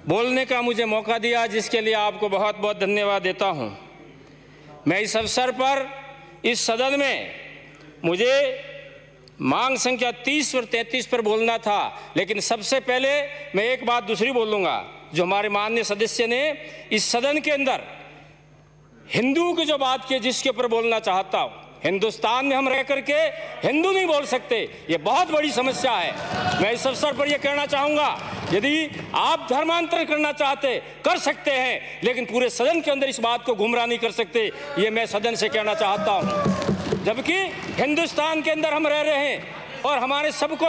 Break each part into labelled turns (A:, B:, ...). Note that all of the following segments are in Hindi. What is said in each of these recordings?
A: बोलने का मुझे मौका दिया, जिसके लिए आपको बहुत बहुत धन्यवाद देता हूं। मैं इस अवसर पर इस सदन में मुझे मांग संख्या 30 और 33 पर बोलना था, लेकिन सबसे पहले मैं एक बात दूसरी बोल लूँगा। जो हमारे माननीय सदस्य ने इस सदन के अंदर हिंदू की जो बात की, जिसके ऊपर बोलना चाहता हूँ। हिंदुस्तान में हम रह करके हिंदू नहीं बोल सकते, ये बहुत बड़ी समस्या है। मैं इस अवसर पर यह कहना चाहूँगा, यदि आप धर्मांतरण करना चाहते कर सकते हैं, लेकिन पूरे सदन के अंदर इस बात को गुमराह नहीं कर सकते, ये मैं सदन से कहना चाहता हूँ। जबकि हिंदुस्तान के अंदर हम रह रहे हैं और हमारे सबको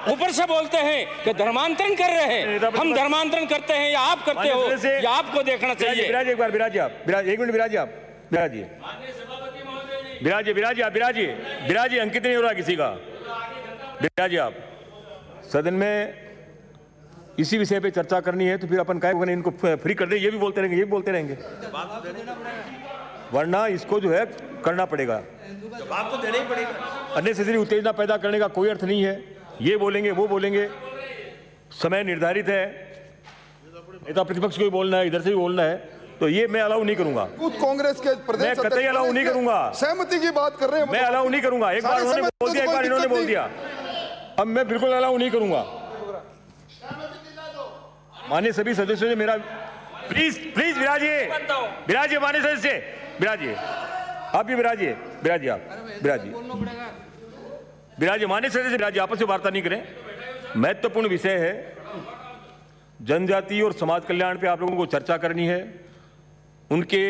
A: ऊपर से बोलते हैं कि धर्मांतरण कर रहे हैं। हम धर्मांतरण करते हैं या आप करते हो, या आपको देखना चाहिए।
B: एक बार बिराजिए आप, एक मिनट बिराजिए आप, बिराजिए बिराजिए, अंकित नहीं हो रहा किसी का। बिराजिए आप। सदन में इसी विषय पे चर्चा करनी है तो फिर अपन काय इनको फ्री कर दे, ये भी बोलते रहेंगे, ये भी बोलते रहेंगे, वरना इसको जो है करना पड़ेगा, जवाब तो देना ही पड़ेगा। अननेसेसरी उत्तेजना पैदा करने का कोई अर्थ नहीं है। ये बोलेंगे, वो बोलेंगे, समय निर्धारित है। नेता प्रतिपक्ष को भी बोलना है, इधर से भी बोलना है, तो ये मैं अलाउ नहीं करूंगा।
C: कांग्रेस के प्रदेश
B: मैं कतई अलाउ नहीं करूंगा।
C: सहमति की बात कर रहे हैं,
B: मैं अलाउ नहीं करूंगा। एक बार उन्होंने बोल दिया, एक बार इन्होंने बोल दिया, अब मैं बिल्कुल अलाउ नहीं करूंगा। माननीय सभी सदस्यों ने मेरा प्लीज बिराजिए माननीय सदस्य, बिराजिए, आप भी बिराजिए, माननीय सदस्य बिराजिए, आपस में वार्ता नहीं करें। महत्वपूर्ण विषय है, जनजाति और समाज कल्याण पे आप लोगों को चर्चा करनी है। उनके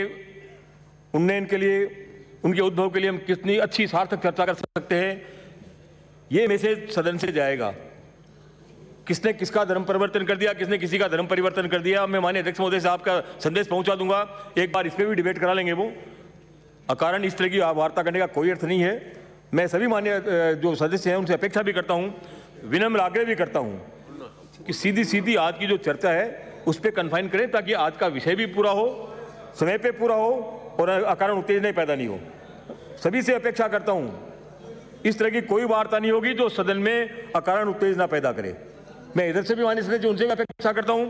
B: उन्नयन के लिए, उनके उद्भव के लिए हम कितनी अच्छी सार्थक चर्चा कर सकते हैं, ये मैसेज सदन से जाएगा। किसने किसका धर्म परिवर्तन कर दिया, किसने किसी का धर्म परिवर्तन कर दिया, मैं माननीय अध्यक्ष महोदय से आपका संदेश पहुंचा दूंगा। एक बार इस पर भी डिबेट करा लेंगे। वो अकारण इस तरह की वार्ता करने का कोई अर्थ नहीं है। मैं सभी माननीय जो सदस्य हैं उनसे अपेक्षा भी करता हूं, विनम्र आग्रह भी करता हूं कि सीधी आज की जो चर्चा है उस पर कन्फाइन करें, ताकि आज का विषय भी पूरा हो, समय पे पूरा हो और अकारण उत्तेजना पैदा नहीं हो। सभी से अपेक्षा करता हूं, इस तरह की कोई वार्ता नहीं होगी जो सदन में अकारण उत्तेजना पैदा करे। मैं इधर से भी माननीय सदस्य उनसे भी अपेक्षा करता हूं,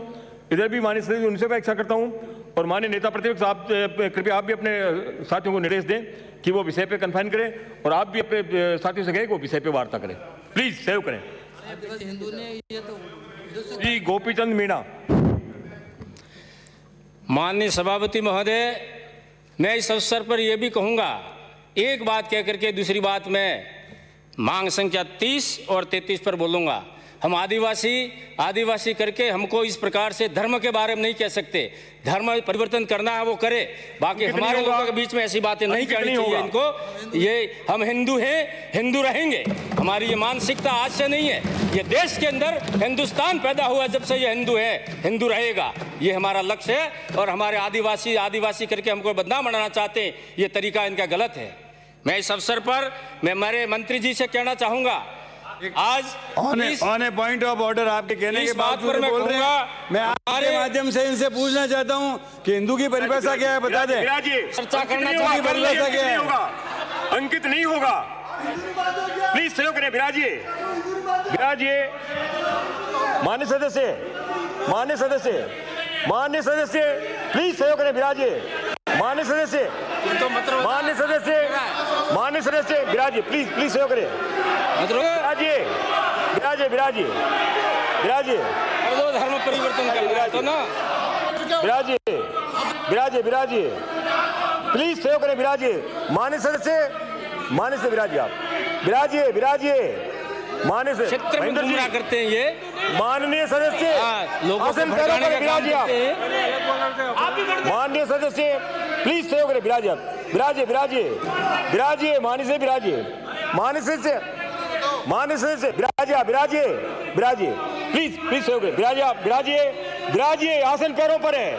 B: इधर भी माननीय सदस्य उनसे भी अपेक्षा करता हूं, और माननीय नेता प्रतिपक्ष आप कृपया आप भी अपने साथियों को निर्देश दें कि वो विषय पे कन्फाइन करें, और आप भी अपने साथियों से कहें कि वो विषय पे वार्ता करें। प्लीज सहयोग करें। श्री गोपीचंद मीणा।
A: माननीय सभापति महोदय, मैं इस अवसर पर यह भी कहूँगा, एक बात कह करके दूसरी बात मैं मांग संख्या 30 और 33 पर बोलूँगा। हम आदिवासी करके हमको इस प्रकार से धर्म के बारे में नहीं कह सकते। धर्म परिवर्तन करना है वो करे, बाकी हमारे लोगों के बीच में ऐसी बातें नहीं करनी चाहिए इनको। ये हम हिंदू हैं, हिंदू रहेंगे, हमारी ये मानसिकता आज से नहीं है। ये देश के अंदर हिंदुस्तान पैदा हुआ जब से ये हिंदू है, हिंदू रहेगा, ये हमारा लक्ष्य है। और हमारे आदिवासी करके हमको बदनाम बनाना चाहते हैं, ये तरीका इनका गलत है। मैं इस अवसर पर मैं हमारे मंत्री जी से कहना चाहूँगा, आज
D: on A point of order आपके कहने के बाद
A: पर मैं
D: बोल रहे हैं, मैं आपके माध्यम से इनसे पूछना चाहता हूं कि हिंदू की परिभाषा क्या है, बता दें।
A: चर्चा करना चाहिए,
B: परिभाषा क्या है? अंकित नहीं होगा, प्लीज सहयोग करें। बिराजिए माननीय सदस्य प्लीज सहयोग करें। बिराजिए माननीय सदस्य बिराजिए, प्लीज सहयोग करें। बिराजिए
A: धर्म परिवर्तन कर रहा है तो ना,
B: बिराजिए प्लीज सहयोग करें। बिराजिए माननीय सदस्य बिराजिए, आप बिराजिए माननीय से
A: क्षेत्र में गुमराह करते हैं ये
B: माननीय सदस्य,
A: लोगों को भड़काने का काम करते हैं।
B: माननीय सदस्य प्लीज सहयोग करें। बिराजिए माननीय सदस्य बिराजिए प्लीज सहयोग करें। बिराजिए आसन पैरों पर है,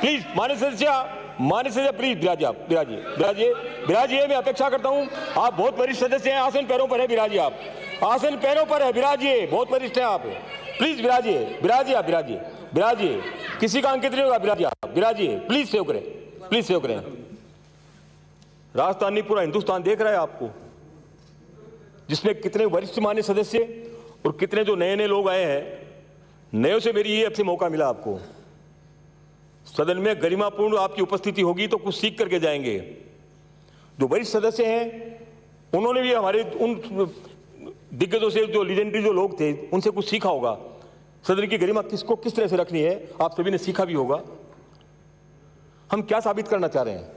B: प्लीज माननीय सदस्य प्लीज बिराजिए। मैं अपेक्षा करता हूं, आप बहुत वरिष्ठ सदस्य हैं, आसन पैरों पर है, बिराजिए। आप आसन पैरों पर है, बिराजिए, बहुत वरिष्ठ हैं आप, प्लीज बिराजिए। किसी का अंकित नहीं होगा, बिराजिए प्लीज सहयोग करें। राजस्थान नहीं, पूरा हिंदुस्तान देख रहा है आपको, जिसमें कितने वरिष्ठ मान्य सदस्य और कितने जो नए लोग आए हैं, नए से मेरी ये आपसे मौका मिला आपको, सदन में गरिमापूर्ण आपकी उपस्थिति होगी तो कुछ सीख करके जाएंगे। जो वरिष्ठ सदस्य हैं उन्होंने भी हमारे उन दिग्गजों से, जो लीजेंडरी जो लोग थे, उनसे कुछ सीखा होगा। सदन की गरिमा किसको किस तरह से रखनी है आप सभी ने सीखा भी होगा। हम क्या साबित करना चाह रहे हैं?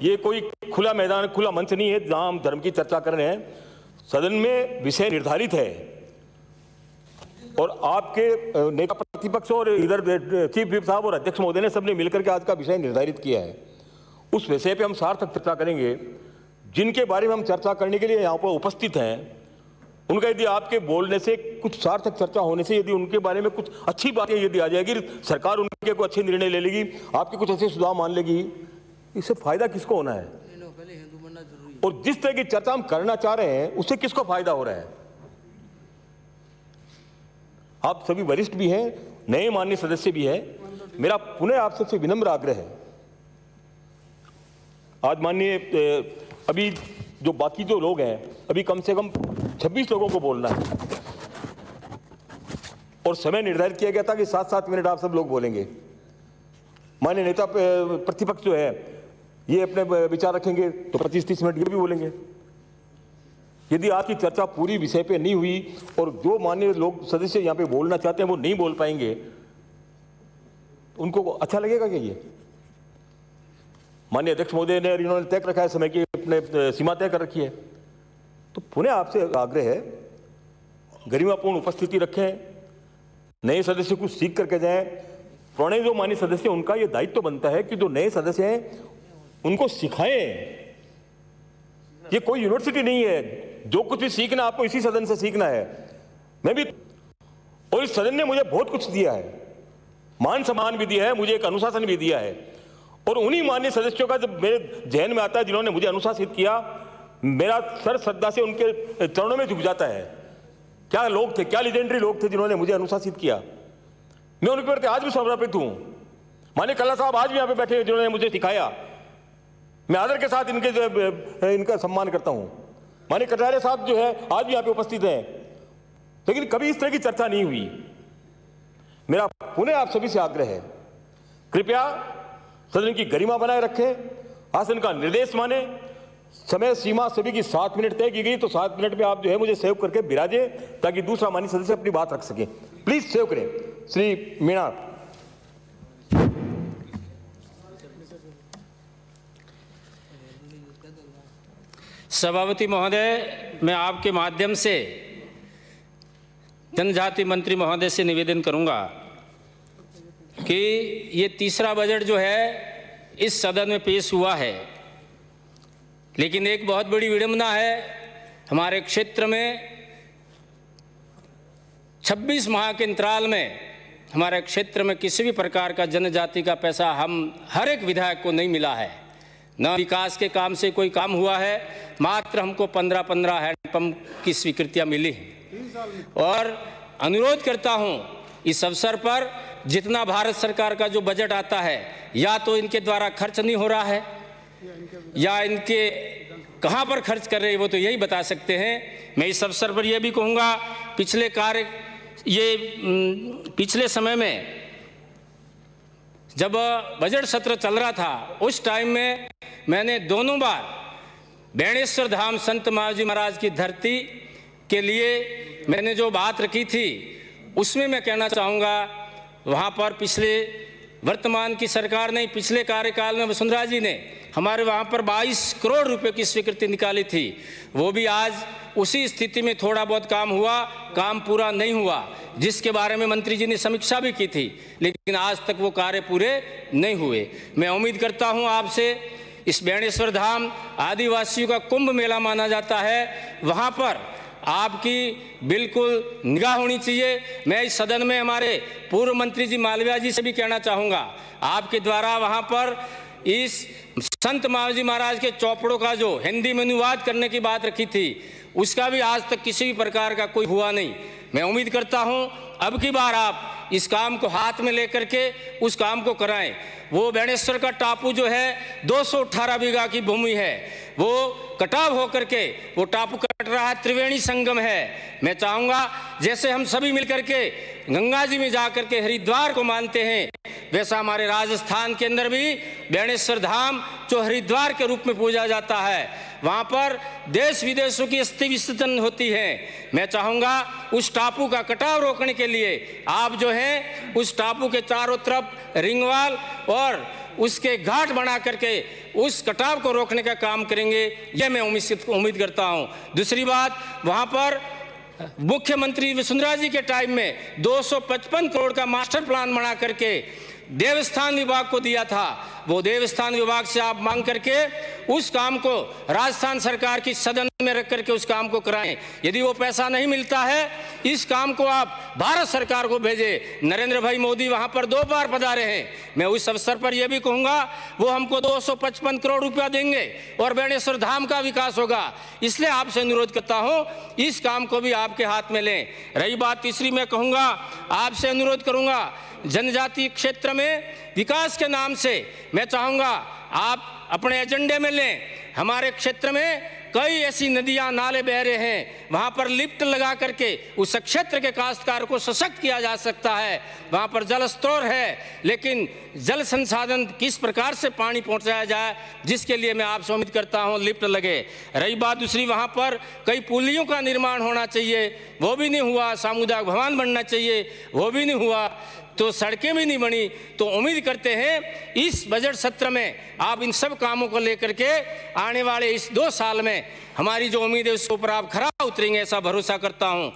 B: ये कोई खुला मैदान, खुला मंच नहीं है जहां हम धर्म की चर्चा कर रहे हैं। सदन में विषय निर्धारित है और आपके नेता प्रतिपक्ष और इधर चीफ व्हिप साहब और अध्यक्ष महोदय ने सबने मिलकर के आज का विषय निर्धारित किया है। उस विषय पे हम सार्थक चर्चा करेंगे। जिनके बारे में हम चर्चा करने के लिए यहाँ पर उपस्थित हैं, उनका यदि आपके बोलने से, कुछ सार्थक चर्चा होने से, यदि उनके बारे में कुछ अच्छी बातें यदि आ जाएगी, सरकार उनके कोई अच्छे निर्णय ले लेगी, आपके कुछ अच्छे सुझाव मान लेगी, इससे फायदा किसको होना है? और जिस तरह की चर्चा हम करना चाह रहे हैं उससे किसको फायदा हो रहा है? आप सभी वरिष्ठ भी हैं, नए माननीय सदस्य भी हैं। मेरा पुनः आप सबसे विनम्र आग्रह है, आज माननीय अभी जो बाकी जो लोग हैं, अभी कम से कम 26 लोगों को बोलना है और समय निर्धारित किया गया था कि 7-7 मिनट आप सब लोग बोलेंगे। माननीय नेता प्रतिपक्ष जो है ये अपने विचार रखेंगे तो 25-30 मिनट ये भी बोलेंगे। यदि आपकी चर्चा पूरी विषय पे नहीं हुई और जो माननीय लोग सदस्य यहाँ पे बोलना चाहते हैं वो नहीं बोल पाएंगे, उनको अच्छा लगेगा क्या? ये माननीय अध्यक्ष महोदय ने, इन्होंने तय रखा है समय की, अपने सीमा तय कर रखी है। तो पुनः आपसे आग्रह है, गरिमापूर्ण उपस्थिति रखें, नए सदस्य कुछ सीख करके जाएं। पुराने जो माननीय सदस्य उनका ये दायित्व बनता है कि जो नए सदस्य हैं उनको सिखाएं। ये कोई यूनिवर्सिटी नहीं है, जो कुछ भी सीखना आपको इसी सदन से सीखना है। मैं भी, और इस सदन ने मुझे बहुत कुछ दिया है, मान सम्मान भी दिया है, मुझे एक अनुशासन भी दिया है। और उन्हीं माननीय सदस्यों का जब मेरे जहन में आता है जिन्होंने मुझे अनुशासित किया, मेरा सर श्रद्धा से उनके चरणों में झुक जाता है। क्या लोग थे, क्या लीजेंडरी लोग थे जिन्होंने मुझे अनुशासित किया। मैं उनके प्रति आज भी समर्पित हूं। माननीय कल्ला साहब आज भी यहाँ पे बैठे हैं जिन्होंने मुझे सिखाया। मैं आदर के साथ इनका सम्मान करता हूं। माननीय कटारिया साहब जो है आज भी यहाँ पे उपस्थित हैं, लेकिन कभी इस तरह की चर्चा नहीं हुई। मेरा पुनः आप सभी से आग्रह है, कृपया सदन की गरिमा बनाए रखें, आसन का निर्देश माने। समय सीमा सभी की 7 मिनट तय की गई, तो 7 मिनट में आप जो है मुझे सेव करके विराजे ताकि दूसरा माननीय सदस्य अपनी बात रख सके। प्लीज सेव करें। श्री मीणा।
A: सभापति महोदय, मैं आपके माध्यम से जनजाति मंत्री महोदय से निवेदन करूंगा कि ये तीसरा बजट जो है इस सदन में पेश हुआ है, लेकिन एक बहुत बड़ी विडंबना है, हमारे क्षेत्र में 26 माह के अंतराल में हमारे क्षेत्र में किसी भी प्रकार का जनजाति का पैसा हम हर एक विधायक को नहीं मिला है। न विकास के काम से कोई काम हुआ है, मात्र हमको 15-15 हैंडपंप की स्वीकृतियां मिली हैं। और अनुरोध करता हूं इस अवसर पर, जितना भारत सरकार का जो बजट आता है, या तो इनके द्वारा खर्च नहीं हो रहा है या इनके कहां पर खर्च कर रहे हैं वो तो यही बता सकते हैं। मैं इस अवसर पर यह भी कहूंगा, पिछले समय में जब बजट सत्र चल रहा था उस टाइम में मैंने दोनों बार बेणेश्वर धाम संत महाजी महाराज की धरती के लिए मैंने जो बात रखी थी, उसमें मैं कहना चाहूँगा, वहाँ पर वर्तमान की सरकार ने, पिछले कार्यकाल में वसुंधरा जी ने हमारे वहाँ पर 22 करोड़ रुपए की स्वीकृति निकाली थी। वो भी आज उसी स्थिति में थोड़ा बहुत काम हुआ, काम पूरा नहीं हुआ, जिसके बारे में मंत्री जी ने समीक्षा भी की थी, लेकिन आज तक वो कार्य पूरे नहीं हुए। मैं उम्मीद करता हूँ आपसे, इस बेणेश्वर धाम आदिवासियों का कुंभ मेला माना जाता है, वहाँ पर आपकी बिल्कुल निगाह होनी चाहिए। मैं इस सदन में हमारे पूर्व मंत्री जी मालविया जी से भी कहना चाहूँगा, आपके द्वारा वहाँ पर इस संत महाजी महाराज के चौपड़ों का जो हिंदी में अनुवाद करने की बात रखी थी, उसका भी आज तक किसी भी प्रकार का कोई हुआ नहीं। मैं उम्मीद करता हूँ अब की बार आप इस काम को हाथ में लेकर के उस काम को कराएं। वो बेणेश्वर का टापू जो है 218 बीघा की भूमि है, वो कटाव होकर के वो टापू का रहा है, त्रिवेणी संगम है। मैं चाहूंगा जैसे हम सभी मिलकर के गंगा जी में जाकर के हरिद्वार को मानते हैं, वैसा हमारे राजस्थान के अंदर भी बेणेश्वर धाम जो हरिद्वार के रूप में पूजा जाता है, वहाँ पर देश विदेशों की अस्थि विसर्जन होती है। मैं चाहूँगा उस टापू का कटाव रोकने के लिए आप जो है उस टापू के चारों तरफ रिंगवाल और उसके घाट बना करके उस कटाव को रोकने का काम करेंगे, यह मैं उम्मीद करता हूँ। दूसरी बात, वहाँ पर मुख्यमंत्री वसुंधरा जी के टाइम में 255 करोड़ का मास्टर प्लान बना करके देवस्थान विभाग को दिया था। वो देवस्थान विभाग से आप मांग करके उस काम को राजस्थान सरकार की सदन में रख करके उस काम को कराएं। यदि वो पैसा नहीं मिलता है, इस काम को आप भारत सरकार को भेजें। नरेंद्र भाई मोदी वहां पर 2 बार पधारे हैं। मैं उस अवसर पर यह भी कहूंगा वो हमको 255 करोड़ रुपया देंगे और बेणेश्वर धाम का विकास होगा। इसलिए आपसे अनुरोध करता हूं इस काम को भी आपके हाथ में लें। रही बात तीसरी, मैं कहूंगा आपसे अनुरोध करूंगा जनजातीय क्षेत्र में विकास के नाम से मैं चाहूंगा आप अपने एजेंडे में लें। हमारे क्षेत्र में कई ऐसी नदियां नाले बह रहे हैं, वहां पर लिफ्ट लगा करके उस क्षेत्र के काश्तकार को सशक्त किया जा सकता है। वहां पर जल स्रोत है, लेकिन जल संसाधन किस प्रकार से पानी पहुंचाया जाए, जिसके लिए मैं आपसे उम्मीद करता हूं लिफ्ट लगे। रही बात दूसरी, वहां पर कई पुलियों का निर्माण होना चाहिए, वो भी नहीं हुआ। सामुदायिक भवन बनना चाहिए, वो भी नहीं हुआ। तो सड़कें भी नहीं बनी। तो उम्मीद करते हैं इस बजट सत्र में आप इन सब कामों को लेकर के आने वाले इस 2 साल में हमारी जो उम्मीद है उसके ऊपर आप खरा उतरेंगे, ऐसा भरोसा करता हूं।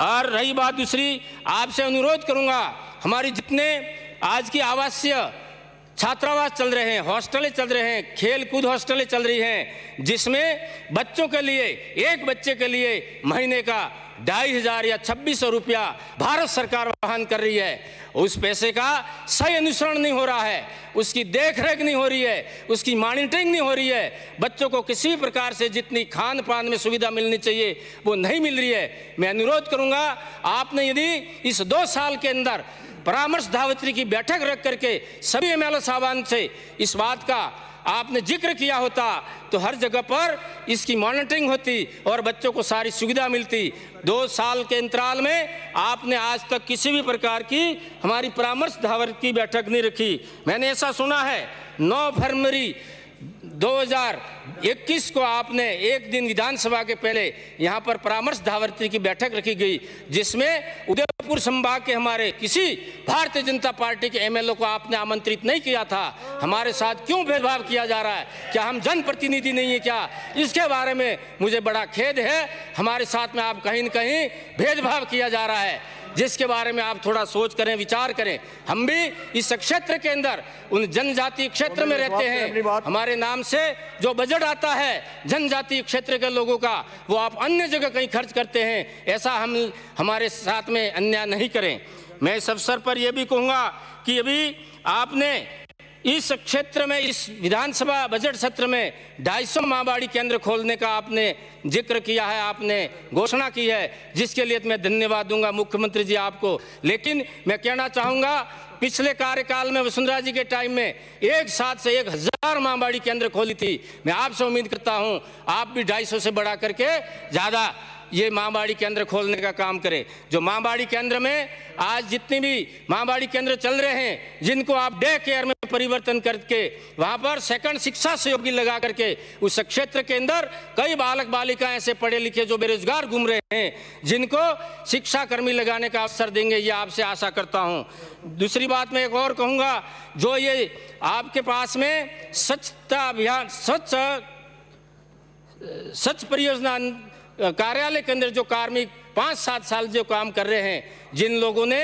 A: और रही बात दूसरी, आपसे अनुरोध करूंगा हमारी जितने आज की आवासीय छात्रावास चल रहे हैं, हॉस्टलें चल रहे हैं, खेल कूद हॉस्टलें चल रही हैं, जिसमें बच्चों के लिए एक बच्चे के लिए महीने का 2500 या 2600 रुपया भारत सरकार वहन कर रही है। उस पैसे का सही अनुसरण नहीं हो रहा है, उसकी देखरेख नहीं हो रही है, उसकी मॉनिटरिंग नहीं हो रही है। बच्चों को किसी भी प्रकार से जितनी खान पान में सुविधा मिलनी चाहिए वो नहीं मिल रही है। मैं अनुरोध करूंगा आपने यदि इस 2 साल के अंदर परामर्श धावत्री की बैठक रख करके सभी एमएलए साहबान से इस बात का आपने जिक्र किया होता तो हर जगह पर इसकी मॉनिटरिंग होती और बच्चों को सारी सुविधा मिलती। 2 साल के अंतराल में आपने आज तक किसी भी प्रकार की हमारी परामर्श धावत्री की बैठक नहीं रखी। मैंने ऐसा सुना है 9 फरवरी 2021 को आपने एक दिन विधानसभा के पहले यहाँ पर परामर्श धावत्री की बैठक रखी गई, जिसमें उदयपुर संभाग के हमारे किसी भारतीय जनता पार्टी के एमएलए को आपने आमंत्रित नहीं किया था। हमारे साथ क्यों भेदभाव किया जा रहा है? क्या हम जनप्रतिनिधि नहीं है क्या? इसके बारे में मुझे बड़ा खेद है। हमारे साथ में आप कहीं न कहीं भेदभाव किया जा रहा है, जिसके बारे में आप थोड़ा सोच करें, विचार करें। हम भी इस क्षेत्र के अंदर उन जनजातीय क्षेत्र में रहते हैं। हमारे नाम से जो बजट आता है जनजातीय क्षेत्र के लोगों का, वो आप अन्य जगह कहीं खर्च करते हैं। ऐसा हम हमारे साथ में अन्याय नहीं करें। मैं इस अवसर पर यह भी कहूँगा कि अभी आपने इस क्षेत्र में इस विधानसभा बजट सत्र में 250 माँबाड़ी केंद्र खोलने का आपने जिक्र किया है, आपने घोषणा की है, जिसके लिए मैं धन्यवाद दूंगा मुख्यमंत्री जी आपको। लेकिन मैं कहना चाहूँगा पिछले कार्यकाल में वसुंधरा जी के टाइम में एक साथ से 1000 माँबाड़ी केंद्र खोली थी। मैं आपसे उम्मीद करता हूँ आप भी 250 से बढ़ा करके ज़्यादा ये माँबाड़ी केंद्र खोलने का काम करें। जो माँबाड़ी केंद्र में आज जितने भी माँबाड़ी केंद्र चल रहे हैं, जिनको आप डे केयर में परिवर्तन करके वहाँ पर सेकंड शिक्षा सहयोगी लगा करके उस क्षेत्र के अंदर कई बालक बालिकाएं ऐसे पढ़े लिखे जो बेरोजगार घूम रहे हैं, जिनको शिक्षा कर्मी लगाने का अवसर देंगे, ये आपसे आशा करता हूँ। दूसरी बात मैं एक और कहूँगा, जो ये आपके पास में स्वच्छता अभियान स्वच्छ परियोजना कार्यालय के अंदर जो कार्मिक 5-7 साल जो काम कर रहे हैं, जिन लोगों ने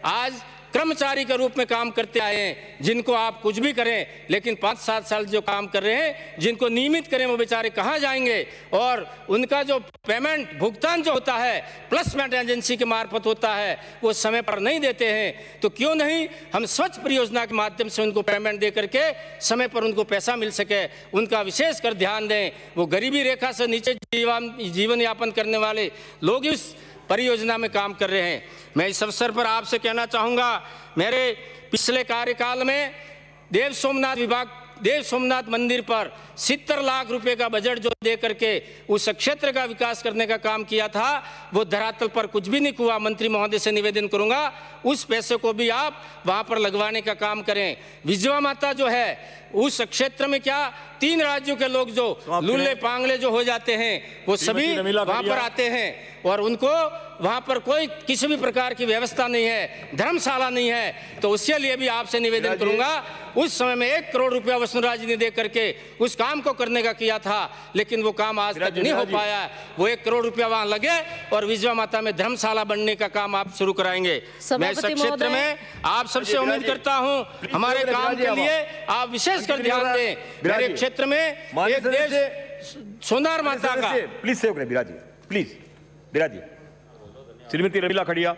A: आज कर्मचारी के रूप में काम करते आए हैं, जिनको आप कुछ भी करें लेकिन 5-7 साल जो काम कर रहे हैं, जिनको नियमित करें, वो बेचारे कहाँ जाएंगे? और उनका जो पेमेंट भुगतान जो होता है प्लेसमेंट एजेंसी के मार्फत होता है, वो समय पर नहीं देते हैं। तो क्यों नहीं हम स्वच्छ परियोजना के माध्यम से उनको पेमेंट दे करके समय पर उनको पैसा मिल सके, उनका विशेष कर ध्यान दें। वो गरीबी रेखा से नीचे जीवन यापन करने वाले लोग इस परियोजना में काम कर रहे हैं। मैं इस अवसर पर आपसे कहना चाहूँगा, मेरे पिछले कार्यकाल में देव सोमनाथ विभाग देव सोमनाथ मंदिर पर 70 लाख रुपए का बजट जो दे करके उस क्षेत्र का विकास करने का काम किया था, वो धरातल पर कुछ भी नहीं हुआ। मंत्री महोदय से निवेदन करूंगा उस पैसे को भी आप वहां पर लगवाने का काम करें। विजया माता जो है उस क्षेत्र में क्या 3 राज्यों के लोग जो लूले पांगले जो हो जाते हैं वो सभी वहां पर आते हैं और उनको वहां पर कोई किसी भी प्रकार की व्यवस्था नहीं है, धर्मशाला नहीं है। तो उसके लिए भी आपसे निवेदन करूंगा, उस समय में 1 करोड़ रुपया वसुंधरा जी ने दे करके उस काम को करने का किया था, लेकिन वो काम आज तक नहीं हो पाया। वो 1 करोड़ रुपया वहां लगे और विजया माता में धर्मशाला बनने का काम आप शुरू कराएंगे। मैं इस क्षेत्र में आप सबसे उम्मीद करता हूं हमारे काम के लिए आप विशेष कर ध्यान दें। मेरे क्षेत्र में एक देश सोनार माता का
B: प्लीज सेव करें। बिराजी प्लीज, बिराजी। श्रीमती रमीला खड़िया।